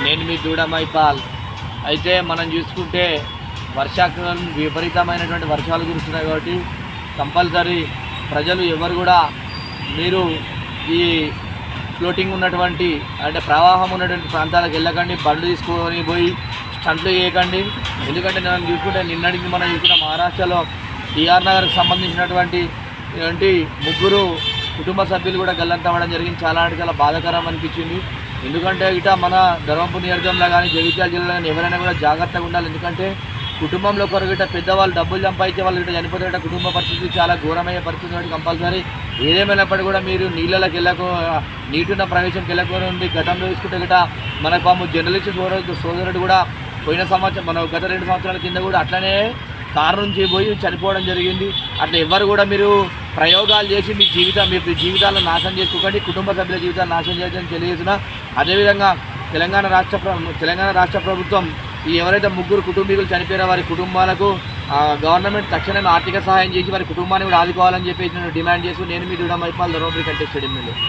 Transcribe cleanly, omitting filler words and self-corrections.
నేను మీ దూడమైపాల్. అయితే మనం చూసుకుంటే వర్షాకాలం విపరీతమైనటువంటి వర్షాలు కురుస్తున్నాయి కాబట్టి కంపల్సరీ ప్రజలు ఎవరు కూడా మీరు ఈ ఫ్లోటింగ్ ఉన్నటువంటి అంటే ప్రవాహం ఉన్నటువంటి ప్రాంతాలకు వెళ్ళకండి, బండ్లు తీసుకొని పోయి స్టంట్లు చేయకండి. ఎందుకంటే మనం చూసుకుంటే నిన్నటికి మనం చూసుకుంటే మహారాష్ట్రలో టీఆర్ నగర్కి సంబంధించినటువంటి ముగ్గురు కుటుంబ సభ్యులు కూడా గల్లంతవ్వడం జరిగింది. చాలా అంటే చాలా బాధాకరం అనిపించింది. ఎందుకంటే ఇట మన ధర్మపురి నియోజకవర్గంలో కానీ జగిత్యాల జిల్లాలో కానీ ఎవరైనా కూడా జాగ్రత్తగా ఉండాలి. ఎందుకంటే కుటుంబంలో ఒకరు గిట్ట పెద్దవాళ్ళు డబ్బులు సంపాదించే వాళ్ళు గిట్ట చనిపోతే గిట్ట కుటుంబ పరిస్థితి చాలా ఘోరమయ్యే పరిస్థితి కాబట్టి కంపల్సరీ ఏదేమైనప్పటికీ కూడా మీరు నీళ్ళకి నీటిన ప్రవేశంకి వెళ్ళకుండా ఉండి గతంలో తీసుకుంటే గిట్ట మన పాము జర్నలిస్ట్ సోదరుడు కూడా పోయిన సంవత్సరం మన గత 2 సంవత్సరాల కింద కూడా అట్లనే కారు నుంచి పోయి చనిపోవడం జరిగింది. అట్లా ఎవరు కూడా మీరు ప్రయోగాలు చేసి మీ జీవితాలను నాశనం చేసుకోకండి, కుటుంబ సభ్యుల జీవితాలు నాశనం చేయడం తెలియజేస్తున్నా. అదేవిధంగా తెలంగాణ రాష్ట్ర ప్రభుత్వం ఈ ఎవరైతే ముగ్గురు కుటుంబీకులు చనిపోయారో వారి కుటుంబాలకు గవర్నమెంట్ తక్షణమే ఆర్థిక సహాయం చేసి వారి కుటుంబాన్ని కూడా ఆదుకోవాలని చెప్పేసి నేను డిమాండ్ చేస్తూ నేను మీ దూడమైపాల్ ధర్మపురి కంటెస్ట్ స్టేడియం.